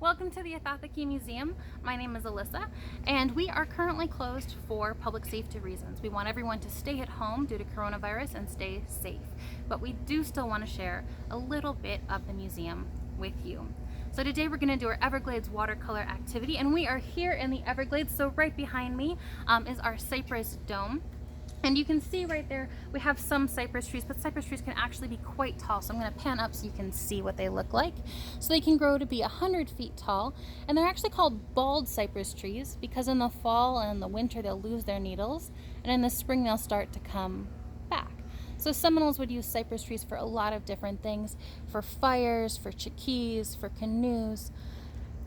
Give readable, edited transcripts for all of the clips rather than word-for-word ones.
Welcome to the Athathaki Museum. My name is Alyssa, and we are currently closed for public safety reasons. We want everyone to stay at home due to coronavirus and stay safe, but we do still want to share a little bit of the museum with you. So today we're going to do our Everglades watercolor activity, and we are here in the Everglades. So right behind me is our cypress dome. And you can see right there, we have some cypress trees, but cypress trees can actually be quite tall. So I'm going to pan up so you can see what they look like. So they can grow to be 100 feet tall. And they're actually called bald cypress trees because in the fall and the winter, they'll lose their needles. And in the spring, they'll start to come back. So Seminoles would use cypress trees for a lot of different things, for fires, for chiquis, for canoes.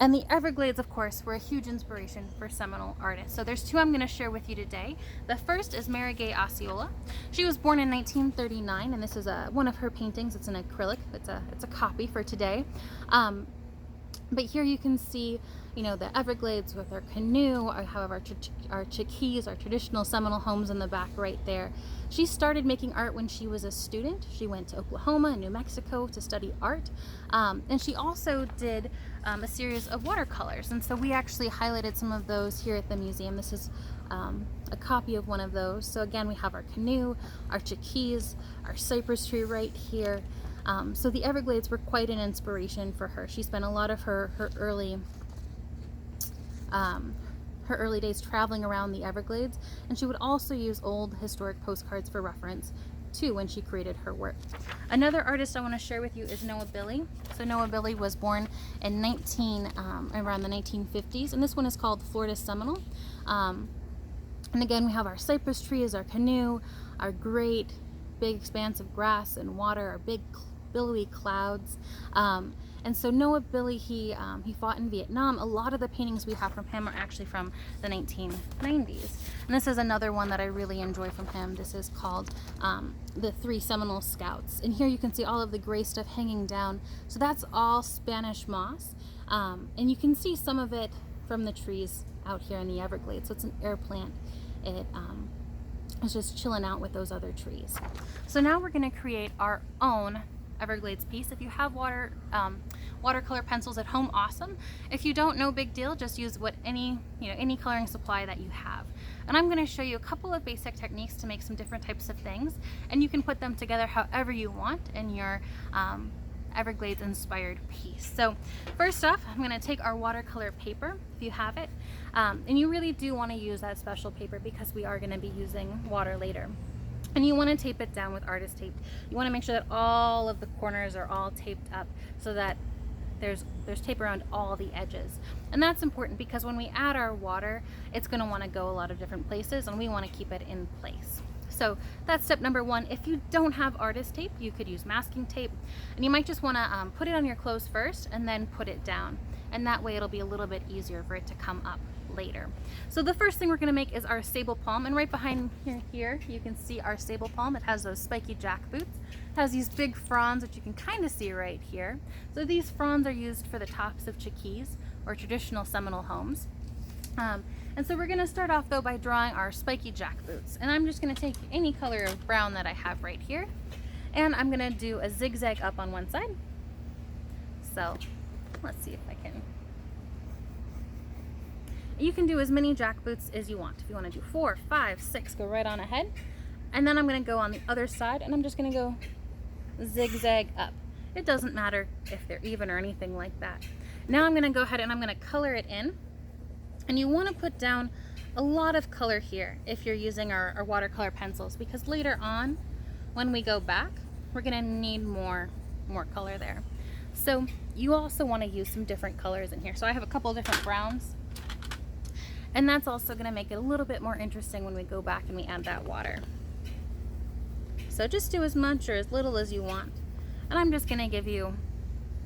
And the Everglades, of course, were a huge inspiration for Seminole artists. So there's two I'm going to share with you today. The first is Mary Gay Osceola. She was born in 1939, and this is one of her paintings. It's an acrylic. It's a copy for today. But here you can see, the Everglades with our canoe, or however our chiquis, our traditional Seminole homes in the back right there. She started making art when she was a student. She went to Oklahoma and New Mexico to study art. And she also did a series of watercolors. And so we actually highlighted some of those here at the museum. This is a copy of one of those. So again, we have our canoe, our chiquis, our cypress tree right here. So the Everglades were quite an inspiration for her. She spent a lot of her early days traveling around the Everglades, and she would also use old historic postcards for reference too when she created her work. Another artist I want to share with you is Noah Billy. So Noah Billy was born in around the 1950s, and this one is called Florida Seminole. And again, we have our cypress trees, our canoe, our great big expanse of grass and water, our big billowy clouds. And so Noah Billy, he fought in Vietnam. A lot of the paintings we have from him are actually from the 1990s. And this is another one that I really enjoy from him. This is called The Three Seminole Scouts. And here you can see all of the gray stuff hanging down. So that's all Spanish moss. And you can see some of it from the trees out here in the Everglades. So it's an air plant. It was just chilling out with those other trees. So now we're going to create our own Everglades piece. If you have watercolor pencils at home, awesome. If you don't, no big deal. Just use any coloring supply that you have. And I'm going to show you a couple of basic techniques to make some different types of things, and you can put them together however you want in your Everglades inspired piece. So first off, I'm going to take our watercolor paper, if you have it, and you really do want to use that special paper because we are going to be using water later. And you want to tape it down with artist tape. You want to make sure that all of the corners are all taped up so that there's tape around all the edges. And that's important because when we add our water, it's going to want to go a lot of different places, and we want to keep it in place. So that's step number one. If you don't have artist tape, you could use masking tape, and you might just want to put it on your clothes first and then put it down, and that way it'll be a little bit easier for it to come up later. So the first thing we're going to make is our sable palm, and right behind here you can see our sable palm. It has those spiky jack boots. It has these big fronds that you can kind of see right here. So these fronds are used for the tops of chiquis or traditional Seminole homes. And so we're going to start off though by drawing our spiky jack boots, and I'm just going to take any color of brown that I have right here, and I'm going to do a zigzag up on one side. So let's see if I can. You can do as many jack boots as you want. If you want to do 4, 5, 6, go right on ahead. And then I'm going to go on the other side, and I'm just going to go zigzag up. It doesn't matter if they're even or anything like that. Now I'm going to go ahead and I'm going to color it in. And you want to put down a lot of color here if you're using our watercolor pencils, because later on when we go back, we're going to need more color there. So you also want to use some different colors in here. So I have a couple of different browns. And that's also going to make it a little bit more interesting when we go back and we add that water. So just do as much or as little as you want. And I'm just going to give you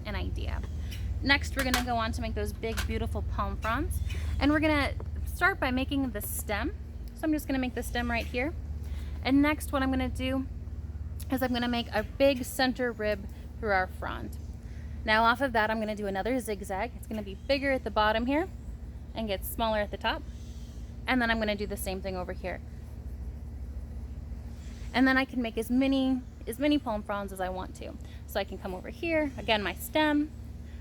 an idea. Next, we're going to go on to make those big, beautiful palm fronds. And we're going to start by making the stem. So I'm just going to make the stem right here. And next, what I'm going to do is I'm going to make a big center rib through our frond. Now off of that, I'm going to do another zigzag. It's going to be bigger at the bottom here and get smaller at the top. And then I'm going to do the same thing over here. And then I can make as many palm fronds as I want to. So I can come over here, again my stem,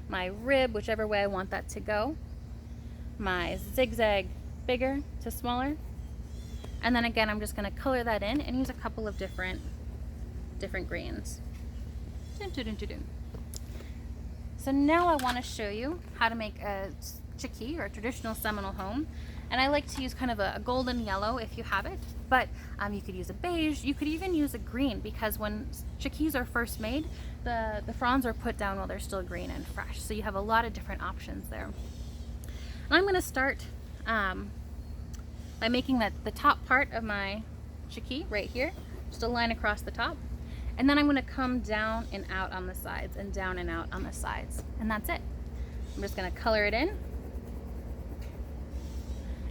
my rib, whichever way I want that to go, my zigzag bigger to smaller, and then again I'm just going to color that in and use a couple of different greens. Dun, dun, dun, dun, dun. So now I want to show you how to make a chickee or a traditional Seminole home, and I like to use kind of a golden yellow if you have it, but you could use a beige, you could even use a green, because when chickees are first made, the fronds are put down while they're still green and fresh, so you have a lot of different options there. And I'm going to start by making the top part of my chickee right here, just a line across the top. And then I'm going to come down and out on the sides and down and out on the sides. And that's it. I'm just going to color it in.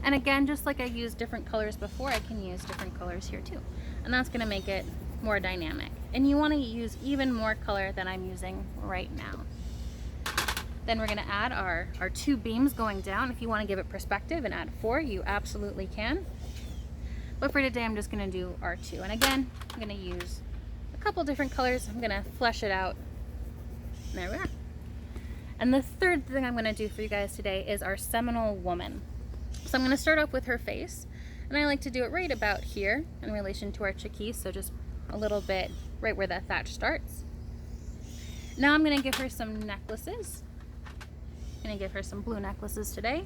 And again, just like I used different colors before, I can use different colors here too. And that's going to make it more dynamic. And you want to use even more color than I'm using right now. Then we're going to add our 2 beams going down. If you want to give it perspective and add 4, you absolutely can. But for today, I'm just going to do our 2. And again, I'm going to use a couple different colors. I'm going to flesh it out. There we are. And the third thing I'm going to do for you guys today is our Seminole woman. So I'm going to start off with her face. And I like to do it right about here in relation to our chickee. So just a little bit right where that thatch starts. Now I'm going to give her some necklaces. I'm going to give her some blue necklaces today.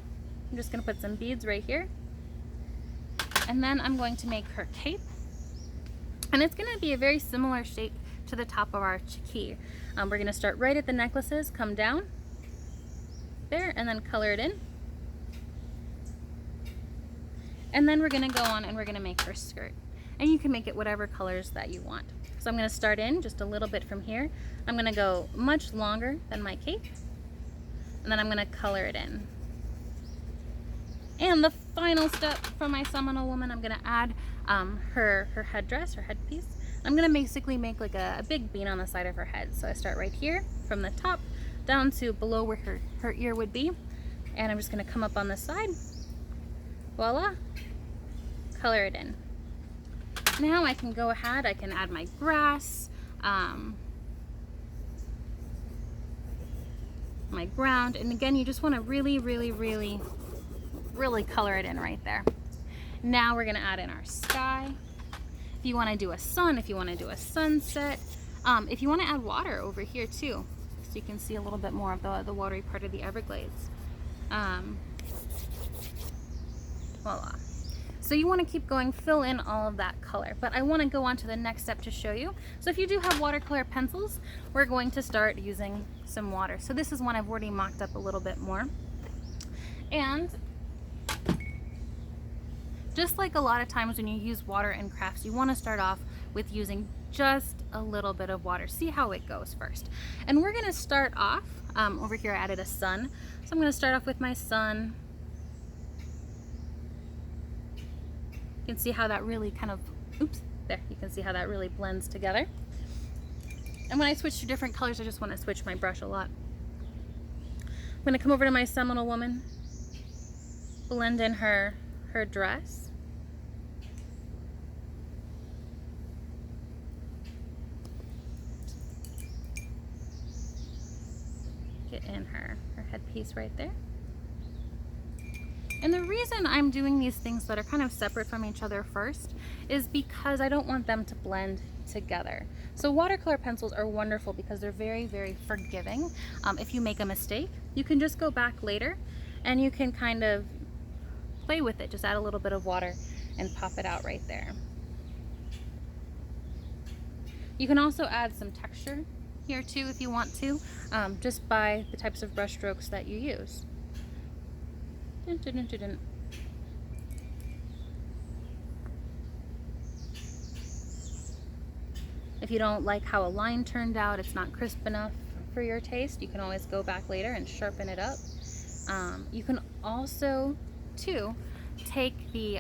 I'm just going to put some beads right here. And then I'm going to make her cape. And it's going to be a very similar shape to the top of our chickee. We're going to start right at the necklaces, come down there, and then color it in. And then we're going to go on and we're going to make her skirt. And you can make it whatever colors that you want. So I'm going to start in just a little bit from here. I'm going to go much longer than my cape. And then I'm going to color it in. And the final step from my Seminole woman, I'm going to add her headdress, her headpiece. I'm going to basically make like a big bean on the side of her head. So I start right here from the top down to below where her ear would be. And I'm just going to come up on the side. Voila. Color it in. Now I can go ahead, I can add my grass, my ground, and again you just want to really color it in right there. Now we're going to add in our sky. If you want to do a sun, if you want to do a sunset, if you want to add water over here too, so you can see a little bit more of the watery part of the Everglades. Voila. So you want to keep going, fill in all of that color, but I want to go on to the next step to show you. So if you do have watercolor pencils, we're going to start using some water. So this is one I've already mocked up a little bit more. And just like a lot of times when you use water in crafts, you want to start off with using just a little bit of water. See how it goes first. And we're going to start off, over here I added a sun. So I'm going to start off with my sun. You can see how that really kind of, oops, there, you can see how that really blends together. And when I switch to different colors, I just want to switch my brush a lot. I'm going to come over to my Seminole woman, blend in her dress. Get in her headpiece right there. And the reason I'm doing these things that are kind of separate from each other first is because I don't want them to blend together. So watercolor pencils are wonderful because they're very forgiving. If you make a mistake, you can just go back later and you can kind of play with it. Just add a little bit of water and pop it out right there. You can also add some texture here too if you want to, just by the types of brush strokes that you use. Dun, dun, dun, dun, dun. If you don't like how a line turned out, it's not crisp enough for your taste, you can always go back later and sharpen it up. You can also too take the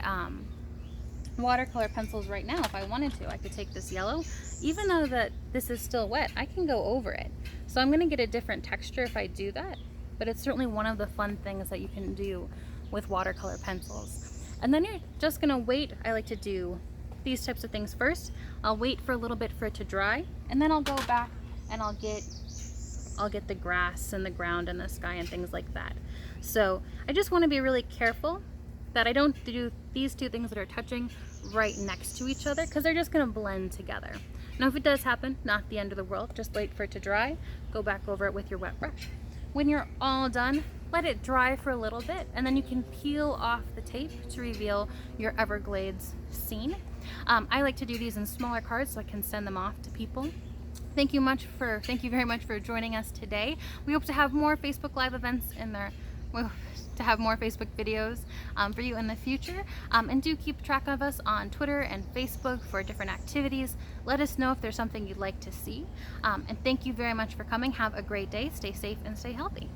watercolor pencils right now. If I wanted to, I could take this yellow, even though that this is still wet, I can go over it. So I'm going to get a different texture if I do that, but it's certainly one of the fun things that you can do with watercolor pencils. And then you're just going to wait. I like to do these types of things first. I'll wait for a little bit for it to dry, and then I'll go back and I'll get I'll get the grass and the ground and the sky and things like that. So I just want to be really careful that I don't do these two things that are touching right next to each other, because they're just going to blend together. Now if it does happen, not the end of the world, just wait for it to dry, go back over it with your wet brush. When you're all done, let it dry for a little bit, and then you can peel off the tape to reveal your Everglades scene. I like to do these in smaller cards so I can send them off to people. Thank you very much for joining us today. We hope to have more Facebook Live events in there. We hope to have more Facebook videos for you in the future. And do keep track of us on Twitter and Facebook for different activities. Let us know if there's something you'd like to see. And thank you very much for coming. Have a great day. Stay safe and stay healthy.